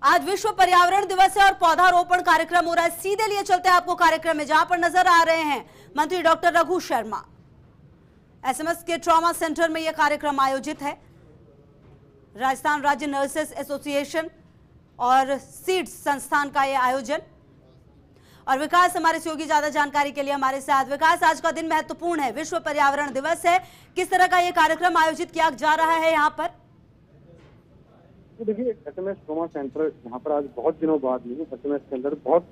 आज विश्व पर्यावरण दिवस है और पौधारोपण कार्यक्रम हो रहा है। सीधे लिए चलते हैं आपको कार्यक्रम में, जहां पर नजर आ रहे हैं मंत्री डॉक्टर रघु शर्मा। एसएमएस के ट्रॉमा सेंटर में यह कार्यक्रम आयोजित है। राजस्थान राज्य नर्सेस एसोसिएशन और सीड्स संस्थान का यह आयोजन। और विकास हमारे सहयोगी ज्यादा जानकारी के लिए हमारे साथ। विकास, आज का दिन महत्वपूर्ण है, विश्व पर्यावरण दिवस है, किस तरह का यह कार्यक्रम आयोजित किया जा रहा है यहाँ पर? तो देखिए, एसएमएस ट्रॉमा सेंटर यहाँ पर आज बहुत दिनों बाद में एसएमएस के अंदर बहुत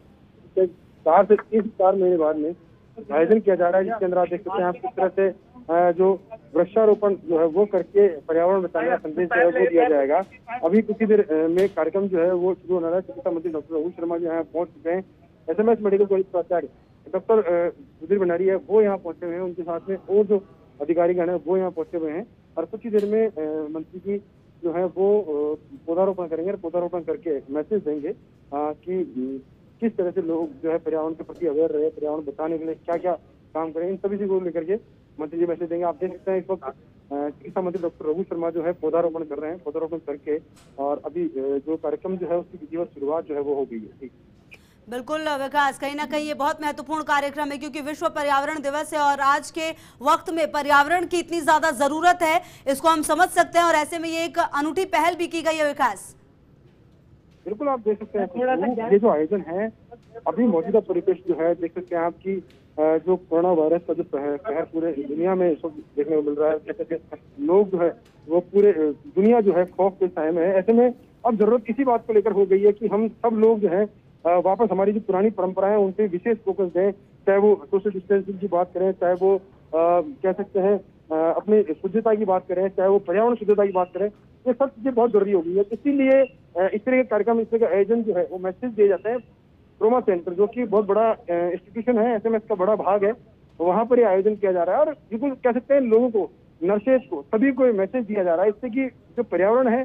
4 महीने बाद में आयोजन किया जा रहा है, जिसके अंदर आप देख सकते हैं आप किस तरह से जो वृक्षारोपण जो है वो करके पर्यावरण बचाने का संदेश जो है वो दिया जाएगा। अभी कुछ देर में कार्यक्रम जो है वो शुरू होना है। चिकित्सा मंत्री डॉक्टर रघु शर्मा जो है पहुंच चुके हैं। एसएमएस मेडिकल कॉलेज प्राचार्य डॉक्टर सुधीर भंडारी है वो यहाँ पहुंचे हुए हैं। उनके साथ में और जो अधिकारीगण है वो यहाँ पहुंचे हुए हैं और कुछ ही देर में मंत्री जी जो है वो पौधारोपण करेंगे और पौधारोपण करके मैसेज देंगे कि किस तरह से लोग जो है पर्यावरण के प्रति अवेयर रहे, पर्यावरण बचाने के लिए क्या क्या काम करें, इन सभी चीजों को लेकर के मंत्री जी मैसेज देंगे। आप देख सकते हैं इस वक्त चिकित्सा मंत्री डॉक्टर रघु शर्मा जो है पौधारोपण कर रहे हैं। पौधारोपण करके और अभी जो कार्यक्रम जो है उसकी विधिवत शुरुआत जो है वो हो गई है। बिल्कुल विकास, कहीं ना कहीं ये बहुत महत्वपूर्ण कार्यक्रम है क्योंकि विश्व पर्यावरण दिवस है और आज के वक्त में पर्यावरण की इतनी ज्यादा जरूरत है, इसको हम समझ सकते हैं। और ऐसे में ये एक अनूठी पहल भी की गई है। विकास, बिल्कुल आप देख सकते हैं ये जो आयोजन है अभी मौजूदा परिपेक्ष जो है देख सकते हैं आपकी जो कोरोना वायरस का जो कहर पूरे दुनिया में देखने को मिल रहा है। कहते हैं लोग जो है वो पूरे दुनिया जो है खौफ के साए में है। ऐसे में अब जरूरत इसी बात को लेकर हो गई है कि हम सब लोग जो है वापस हमारी जो पुरानी परंपराएं उन पर विशेष फोकस दें। चाहे वो सोशल डिस्टेंसिंग की बात करें, चाहे वो कह सकते हैं अपनी शुद्धता की बात करें, चाहे वो पर्यावरण शुद्धता की बात करें, ये सब चीजें बहुत जरूरी हो गई है। इसीलिए इस तरह के कार्यक्रम, इस तरह का आयोजन जो है वो मैसेज दिए जाते हैं। ट्रॉमा सेंटर जो कि बहुत बड़ा इंस्टीट्यूशन है, एसएमएस का बड़ा भाग है, वहां पर ये आयोजन किया जा रहा है। और बिल्कुल कह सकते हैं लोगों को, नर्सेज को, सभी को मैसेज दिया जा रहा है इससे कि जो पर्यावरण है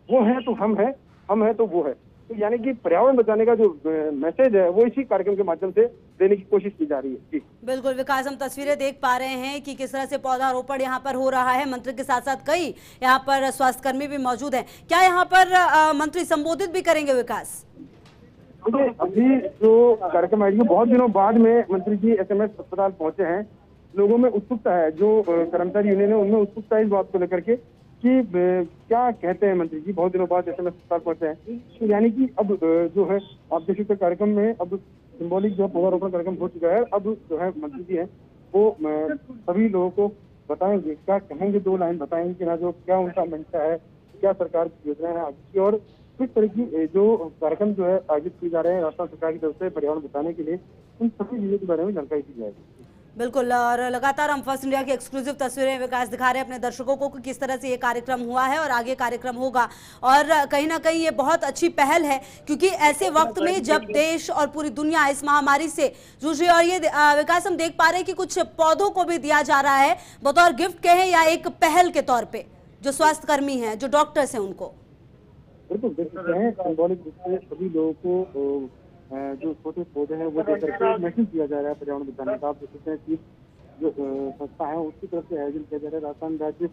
वो है तो हम है तो वो है। तो यानी कि पर्यावरण बचाने का जो मैसेज है वो इसी कार्यक्रम के माध्यम से देने की कोशिश की जा रही है। जी बिल्कुल विकास, हम तस्वीरें देख पा रहे हैं कि किस तरह से पौधारोपण यहाँ पर हो रहा है। मंत्री के साथ साथ कई यहाँ पर स्वास्थ्यकर्मी भी मौजूद हैं। क्या यहाँ पर मंत्री संबोधित भी करेंगे? विकास, अभी जो कार्यक्रम आयोजित बहुत दिनों बाद में मंत्री जी एसएमएस अस्पताल पहुंचे हैं। लोगों में उत्सुकता है, जो कर्मचारी यूनियन है उनमें उत्सुकता है इस बात को लेकर के कि क्या कहते हैं मंत्री जी। बहुत दिनों बाद एसएमएस अस्पताल पहुंचे हैं, तो यानी कि अब जो है आप देख सकते कार्यक्रम में अब सिंबॉलिक जो पौधारोपण कार्यक्रम हो चुका है। अब जो है मंत्री जी है वो सभी लोगों को बताएंगे, क्या कहेंगे, 2 लाइन बताएंगे कि ना जो क्या उनका मंशा है, क्या सरकार की योजना है आगे की, और किस तरह की जो कार्यक्रम जो है आयोजित किए जा रहे हैं राजस्थान सरकार की तरफ से पर्यावरण बचाने के लिए, उन सभी चीजों के बारे में जानकारी दी जाएगी। बिल्कुल, और लगातार हम फर्स्ट इंडिया की एक्सक्लूसिव तस्वीरें विकास दिखा रहे हैं अपने दर्शकों को कि किस तरह से ये कार्यक्रम हुआ है और आगे कार्यक्रम होगा। और कहीं ना कहीं ये बहुत अच्छी पहल है क्योंकि ऐसे वक्त में जब देश और पूरी दुनिया इस महामारी से जूझ रही है, और ये विकास हम देख पा रहे हैं कि कुछ पौधों को भी दिया जा रहा है बतौर गिफ्ट कहें या एक पहल के तौर पर, जो स्वास्थ्यकर्मी हैं, जो डॉक्टर्स हैं, उनको। बिल्कुल देख सकते हैं सिंबॉलिक रूप से सभी लोगों को जो छोटे पौधे हैं वो देकर के मैसेज दिया जा रहा है पर्यावरण बचाने का। आप देख सकते हैं कि जो संस्था है उसकी तरफ से आयोजन किया जा रहा है। राजस्थान राज्य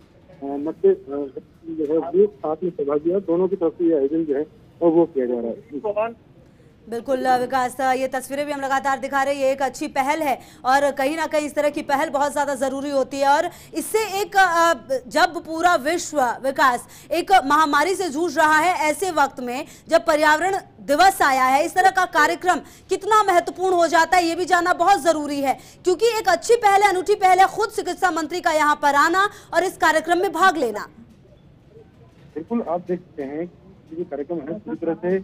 नर्सेज जो है वो साथ में सहभागी है, दोनों की तरफ से ये आयोजन जो है और वो किया जा रहा है। बिल्कुल विकास, ये तस्वीरें भी हम लगातार दिखा रहे हैं। ये एक अच्छी पहल है और कहीं ना कहीं इस तरह की पहल बहुत ज़्यादा ज़रूरी होती है। और इससे एक जब पूरा विश्व विकास एक महामारी से जूझ रहा है, ऐसे वक्त में जब पर्यावरण दिवस आया है, इस तरह का कार्यक्रम कितना महत्वपूर्ण हो जाता है ये भी जानना बहुत ज़रूरी है क्योंकि एक अच्छी पहल है, अनूठी पहल है खुद चिकित्सा मंत्री का यहाँ पर आना और इस कार्यक्रम में भाग लेना। बिल्कुल आप देख सकते हैं कि ये कार्यक्रम है पूरी तरह से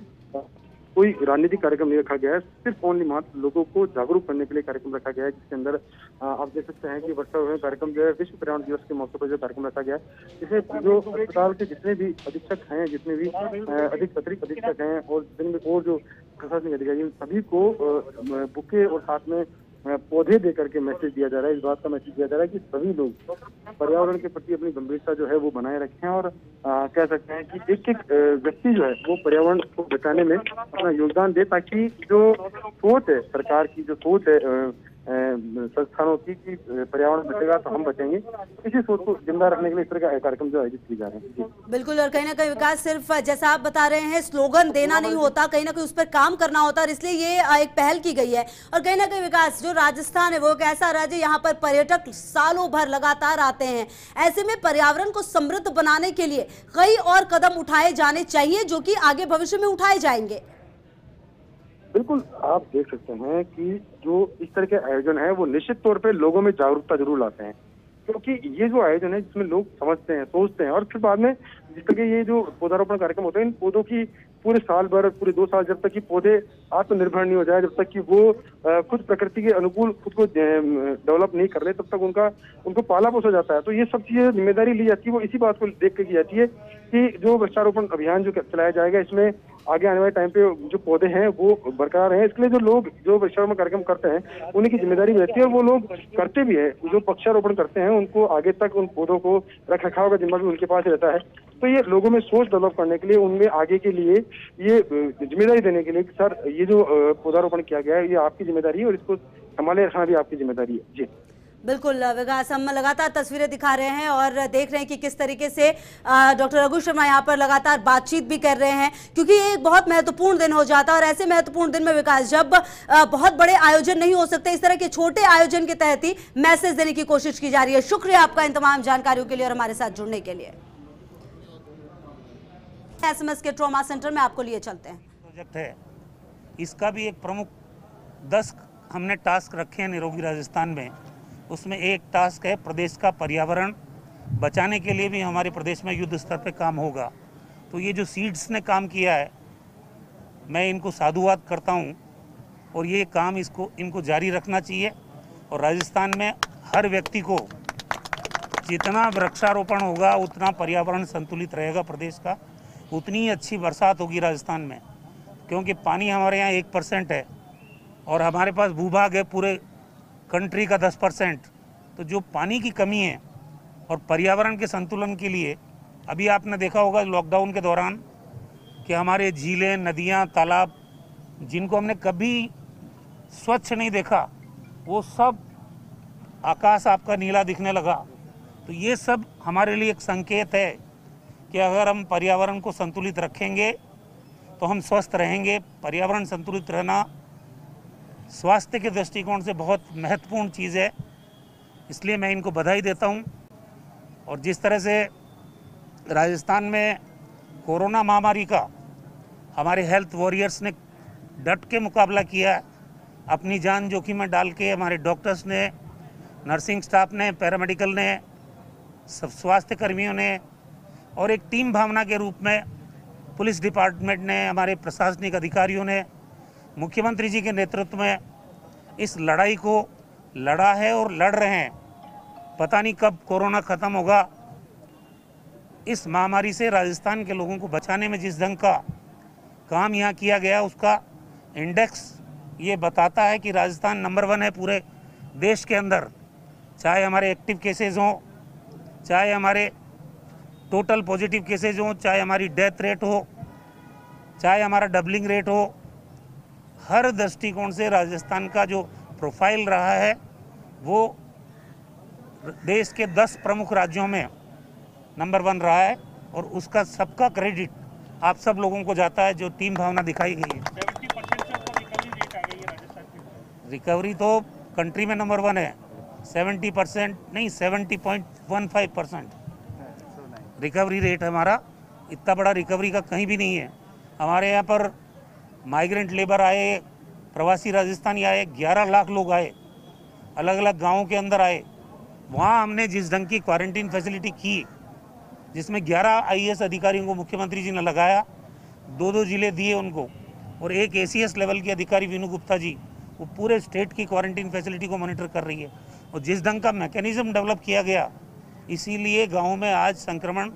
कोई राजनीतिक कार्यक्रम नहीं रखा गया है, सिर्फ ओनली मात्र लोगों को जागरूक करने के लिए कार्यक्रम रखा गया है, जिसके अंदर आप देख सकते हैं कि वर्षारोपण कार्यक्रम जो है विश्व पर्यावरण दिवस के मौके पर जो कार्यक्रम रखा गया है, जिसमें जो अस्पताल के जितने भी अधीक्षक हैं, जितने भी अतिरिक्त अधीक्षक हैं और जिनमें और जो प्रशासनिक अधिकारी सभी को बुके और साथ में पौधे दे करके मैसेज दिया जा रहा है। इस बात का मैसेज दिया जा रहा है कि सभी लोग पर्यावरण के प्रति अपनी गंभीरता जो है वो बनाए रखें और कह सकते हैं कि एक एक व्यक्ति जो है वो पर्यावरण को बचाने में अपना योगदान दे, ताकि जो सोच है सरकार की, जो सोच है संस्थानों की कि पर्यावरण बचेगा तो हम बचेंगे। इसी सोच को जिंदा रखने के लिए इस तरह के कार्यक्रम जो आयोजित किए जा रहे हैं। बिल्कुल, और कहीं ना कहीं विकास सिर्फ जैसा आप बता रहे हैं स्लोगन देना नहीं होता, कहीं ना कहीं उस पर काम करना होता है, इसलिए ये एक पहल की गई है। और कहीं ना कहीं विकास, जो राजस्थान है वो एक ऐसा राज्य, यहाँ पर पर्यटक सालों भर लगातार आते हैं। ऐसे में पर्यावरण को समृद्ध बनाने के लिए कई और कदम उठाए जाने चाहिए जो कि आगे भविष्य में उठाए जाएंगे। बिल्कुल, आप देख सकते हैं कि जो इस तरह के आयोजन है वो निश्चित तौर पे लोगों में जागरूकता जरूर लाते हैं, क्योंकि ये जो आयोजन है जिसमें लोग समझते हैं, सोचते हैं और फिर बाद में जिस तरह के ये जो पौधारोपण कार्यक्रम होते हैं, इन पौधों की पूरे साल भर, पूरे 2 साल, जब तक कि पौधे आत्मनिर्भर नहीं हो जाए, जब तक कि वो खुद प्रकृति के अनुकूल खुद को डेवलप नहीं कर रहे, तब तक उनको पाला पोसा जाता है। तो ये सब चीजें जिम्मेदारी ली जाती है, वो इसी बात को देख के की जाती है कि जो वृक्षारोपण अभियान जो चलाया जाएगा, इसमें आगे आने वाले टाइम पे जो पौधे हैं वो बरकरार हैं। इसके लिए जो लोग जो वृक्षारोपण कार्यक्रम करते हैं उन्हीं की जिम्मेदारी रहती है, और वो लोग करते भी है। जो वृक्षारोपण करते हैं उनको आगे तक उन पौधों को रख रखाव का जिम्मा भी उनके पास रहता है। तो ये लोगों में सोच डेवलप करने के लिए, उनमें आगे के लिए ये जिम्मेदारी देने के लिए कि सर ये जो पौधारोपण किया गया है ये आपकी जिम्मेदारी है और इसको संभाले रखना भी आपकी जिम्मेदारी है। जी बिल्कुल विकास, हम लगातार तस्वीरें दिखा रहे हैं और देख रहे हैं कि किस तरीके से डॉक्टर रघु शर्मा यहाँ पर लगातार बातचीत भी कर रहे हैं, क्योंकि ये एक बहुत महत्वपूर्ण दिन हो जाता है। और ऐसे महत्वपूर्ण दिन में विकास, जब बहुत बड़े आयोजन नहीं हो सकते, इस तरह के छोटे आयोजन के तहत ही मैसेज देने की कोशिश की जा रही है। शुक्रिया आपका इन तमाम जानकारियों के लिए और हमारे साथ जुड़ने के लिए। SMS के ट्रॉमा सेंटर में आपको लिए चलते हैं। प्रोजेक्ट है, इसका भी एक प्रमुख 10 हमने टास्क रखे हैं निरोगी राजस्थान में। उसमें एक टास्क है प्रदेश का पर्यावरण बचाने के लिए भी हमारे प्रदेश में युद्ध स्तर पे काम होगा। तो ये जो सीड्स ने काम किया है, मैं इनको साधुवाद करता हूँ और ये काम इनको जारी रखना चाहिए। और राजस्थान में हर व्यक्ति को जितना वृक्षारोपण होगा उतना पर्यावरण संतुलित रहेगा प्रदेश का, उतनी अच्छी बरसात होगी राजस्थान में, क्योंकि पानी हमारे यहाँ 1% है और हमारे पास भूभाग है पूरे कंट्री का 10%। तो जो पानी की कमी है और पर्यावरण के संतुलन के लिए, अभी आपने देखा होगा लॉकडाउन के दौरान कि हमारे झीलें, नदियाँ, तालाब जिनको हमने कभी स्वच्छ नहीं देखा, वो सब आकाश आपका नीला दिखने लगा। तो ये सब हमारे लिए एक संकेत है कि अगर हम पर्यावरण को संतुलित रखेंगे तो हम स्वस्थ रहेंगे। पर्यावरण संतुलित रहना स्वास्थ्य के दृष्टिकोण से बहुत महत्वपूर्ण चीज़ है, इसलिए मैं इनको बधाई देता हूं। और जिस तरह से राजस्थान में कोरोना महामारी का हमारे हेल्थ वॉरियर्स ने डट के मुकाबला किया, अपनी जान जोखिम में डाल के, हमारे डॉक्टर्स ने, नर्सिंग स्टाफ ने, पैरामेडिकल ने, सब स्वास्थ्य कर्मियों ने, और एक टीम भावना के रूप में पुलिस डिपार्टमेंट ने, हमारे प्रशासनिक अधिकारियों ने, मुख्यमंत्री जी के नेतृत्व में इस लड़ाई को लड़ा है और लड़ रहे हैं। पता नहीं कब कोरोना ख़त्म होगा। इस महामारी से राजस्थान के लोगों को बचाने में जिस ढंग का काम यहाँ किया गया, उसका इंडेक्स ये बताता है कि राजस्थान नंबर 1 है पूरे देश के अंदर। चाहे हमारे एक्टिव केसेज हों, चाहे हमारे टोटल पॉजिटिव केसेज हों, चाहे हमारी डेथ रेट हो, चाहे हमारा डबलिंग रेट हो, हर दृष्टिकोण से राजस्थान का जो प्रोफाइल रहा है वो देश के 10 प्रमुख राज्यों में नंबर 1 रहा है। और उसका सबका क्रेडिट आप सब लोगों को जाता है जो टीम भावना दिखाई गई है। 70% से ऊपर रिकवरी रेट आ गई है राजस्थान की। रिकवरी तो कंट्री में नंबर 1 है, 70% नहीं 70.15% रिकवरी रेट हमारा। इतना बड़ा रिकवरी का कहीं भी नहीं है। हमारे यहाँ पर माइग्रेंट लेबर आए, प्रवासी राजस्थानी आए, 11 लाख लोग आए, अलग अलग गांवों के अंदर आए। वहाँ हमने जिस ढंग की क्वारंटीन फैसिलिटी की, जिसमें 11 IAS अधिकारियों को मुख्यमंत्री जी ने लगाया, 2-2 जिले दिए उनको, और एक ACS लेवल के अधिकारी विनू गुप्ता जी, वो पूरे स्टेट की क्वारंटीन फैसिलिटी को मॉनिटर कर रही है। और जिस ढंग का मैकेनिज्म डेवलप किया गया, इसीलिए गाँव में आज संक्रमण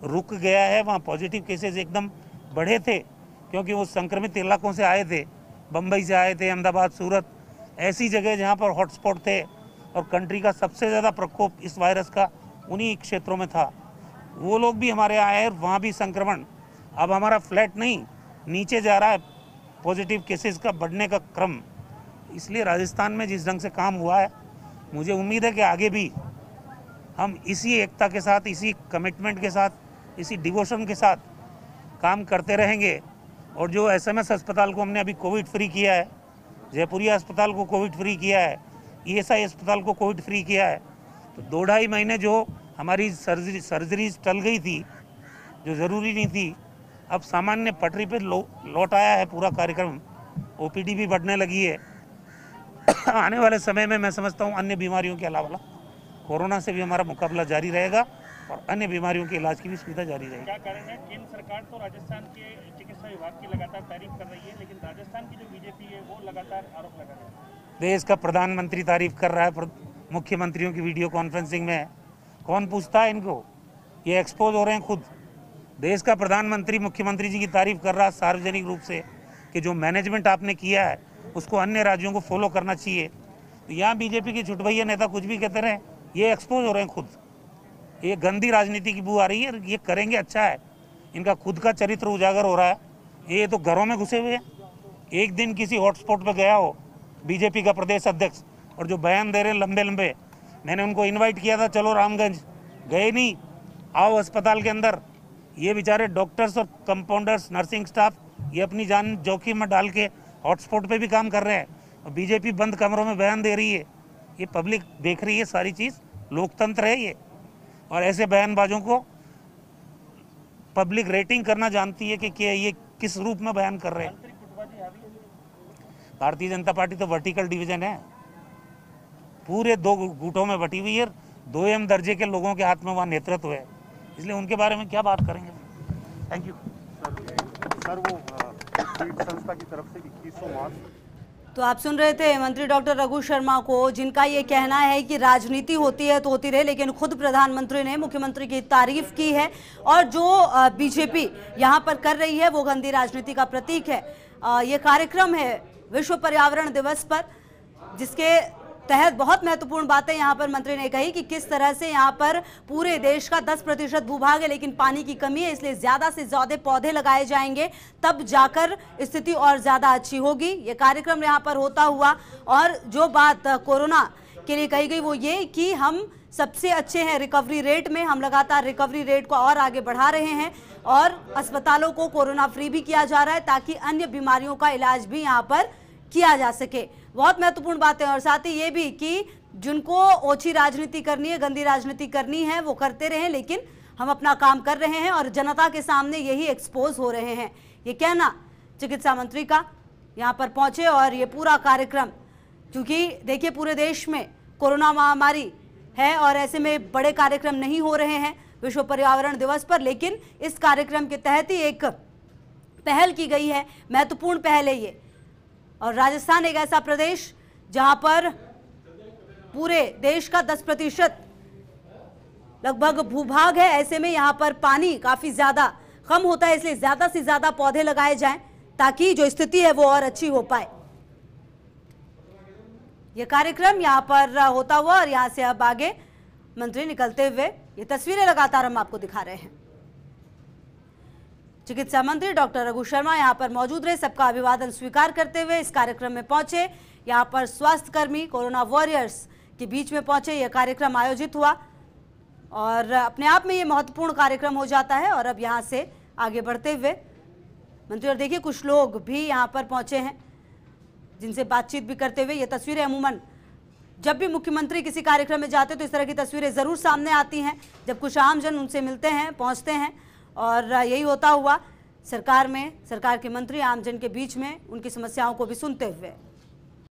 रुक गया है। वहाँ पॉजिटिव केसेज एकदम बढ़े थे क्योंकि वो संक्रमित इलाकों से आए थे, बम्बई से आए थे, अहमदाबाद, सूरत, ऐसी जगह जहाँ पर हॉटस्पॉट थे। और कंट्री का सबसे ज़्यादा प्रकोप इस वायरस का उन्हीं क्षेत्रों में था। वो लोग भी हमारे आए हैं, वहाँ भी संक्रमण अब हमारा फ्लैट नहीं नीचे जा रहा है, पॉजिटिव केसेस का बढ़ने का क्रम। इसलिए राजस्थान में जिस ढंग से काम हुआ है, मुझे उम्मीद है कि आगे भी हम इसी एकता के साथ, इसी कमिटमेंट के साथ, इसी डिवोशन के साथ काम करते रहेंगे। और जो SMS अस्पताल को हमने अभी कोविड फ्री किया है, जयपुरिया अस्पताल को कोविड फ्री किया है, ESI अस्पताल को कोविड फ्री किया है, तो 2-2.5 महीने जो हमारी सर्जरीज टल गई थी, जो ज़रूरी नहीं थी, अब सामान्य पटरी पे लौट आया है पूरा कार्यक्रम। OPD भी बढ़ने लगी है। आने वाले समय में मैं समझता हूँ अन्य बीमारियों के अलावा कोरोना से भी हमारा मुकाबला जारी रहेगा और अन्य बीमारियों के इलाज की भी सुविधा जारी रहेगी। क्या कारण है? केंद्र सरकार तो राजस्थान के चिकित्सा विभाग की लगातार तारीफ कर रही है, लेकिन राजस्थान की जो बीजेपी है वो लगातार आरोप लगा रही है। देश का प्रधानमंत्री तारीफ कर रहा है, मुख्यमंत्रियों की वीडियो कॉन्फ्रेंसिंग में। कौन पूछता है इनको? ये एक्सपोज हो रहे हैं खुद। देश का प्रधानमंत्री मुख्यमंत्री जी की तारीफ कर रहा है सार्वजनिक रूप से कि जो मैनेजमेंट आपने किया है उसको अन्य राज्यों को फॉलो करना चाहिए। तो यहाँ बीजेपी की छुटभैया नेता कुछ भी कहते रहे, ये एक्सपोज हो रहे हैं खुद। ये गंदी राजनीति की बू आ रही है। ये करेंगे अच्छा है, इनका खुद का चरित्र उजागर हो रहा है। ये तो घरों में घुसे हुए हैं। एक दिन किसी हॉटस्पॉट पर गया हो बीजेपी का प्रदेश अध्यक्ष और जो बयान दे रहे हैं लंबे लंबे, मैंने उनको इनवाइट किया था, चलो रामगंज, गए नहीं। आओ अस्पताल के अंदर। ये बेचारे डॉक्टर्स और कंपाउंडर्स, नर्सिंग स्टाफ, ये अपनी जान जोखिम में डाल के हॉटस्पॉट पे भी काम कर रहे हैं और बीजेपी बंद कमरों में बयान दे रही है। ये पब्लिक देख रही है सारी चीज़, लोकतंत्र है ये। और ऐसे बयानबाजों को पब्लिक रेटिंग करना जानती है कि क्या ये किस रूप में बयान कर रहे हैं। भारतीय जनता पार्टी तो वर्टिकल डिवीजन है, पूरे 2 गुटों में बटी हुई है। 2M दर्जे के लोगों के हाथ में वहाँ नेतृत्व है, इसलिए उनके बारे में क्या बात करेंगे। Thank you sir. वो पीट संस्था की तरफ से 2100 मास्क। तो आप सुन रहे थे मंत्री डॉक्टर रघु शर्मा को, जिनका ये कहना है कि राजनीति होती है तो होती रहे, लेकिन खुद प्रधानमंत्री ने मुख्यमंत्री की तारीफ की है और जो बीजेपी यहाँ पर कर रही है वो गंदी राजनीति का प्रतीक है। ये कार्यक्रम है विश्व पर्यावरण दिवस पर, जिसके तहत बहुत महत्वपूर्ण बातें यहाँ पर मंत्री ने कही कि किस तरह से यहाँ पर पूरे देश का 10% भूभाग है, लेकिन पानी की कमी है, इसलिए ज्यादा से ज्यादा पौधे लगाए जाएंगे, तब जाकर स्थिति और ज्यादा अच्छी होगी। ये कार्यक्रम यहाँ पर होता हुआ, और जो बात कोरोना के लिए कही गई वो ये कि हम सबसे अच्छे हैं रिकवरी रेट में, हम लगातार रिकवरी रेट को और आगे बढ़ा रहे हैं और अस्पतालों को कोरोना फ्री भी किया जा रहा है ताकि अन्य बीमारियों का इलाज भी यहाँ पर किया जा सके। बहुत महत्वपूर्ण बातें। और साथ ही ये भी कि जिनको ओछी राजनीति करनी है, गंदी राजनीति करनी है, वो करते रहें, लेकिन हम अपना काम कर रहे हैं और जनता के सामने यही एक्सपोज हो रहे हैं। ये कहना चिकित्सा मंत्री का यहाँ पर पहुंचे। और ये पूरा कार्यक्रम, क्योंकि देखिए पूरे देश में कोरोना महामारी है और ऐसे में बड़े कार्यक्रम नहीं हो रहे हैं विश्व पर्यावरण दिवस पर, लेकिन इस कार्यक्रम के तहत ही एक पहल की गई है, महत्वपूर्ण पहल है ये। और राजस्थान एक ऐसा प्रदेश जहां पर पूरे देश का 10% लगभग भूभाग है, ऐसे में यहां पर पानी काफी ज्यादा कम होता है, इसलिए ज्यादा से ज्यादा पौधे लगाए जाएं ताकि जो स्थिति है वो और अच्छी हो पाए। यह कार्यक्रम यहां पर होता हुआ और यहां से अब आगे मंत्री निकलते हुए, ये तस्वीरें लगातार हम आपको दिखा रहे हैं। चिकित्सा मंत्री डॉक्टर रघु शर्मा यहां पर मौजूद रहे, सबका अभिवादन स्वीकार करते हुए इस कार्यक्रम में पहुंचे। यहां पर स्वास्थ्य कर्मी, कोरोना वॉरियर्स के बीच में पहुंचे, यह कार्यक्रम आयोजित हुआ और अपने आप में यह महत्वपूर्ण कार्यक्रम हो जाता है। और अब यहां से आगे बढ़ते हुए मंत्री, और देखिए कुछ लोग भी यहां पर पहुंचे हैं जिनसे बातचीत भी करते हुए। ये तस्वीरें अमूमन जब भी मुख्यमंत्री किसी कार्यक्रम में जाते तो इस तरह की तस्वीरें जरूर सामने आती हैं, जब कुछ आमजन उनसे मिलते हैं, पहुंचते हैं, और यही होता हुआ सरकार में, सरकार के मंत्री आमजन के बीच में उनकी समस्याओं को भी सुनते हुए।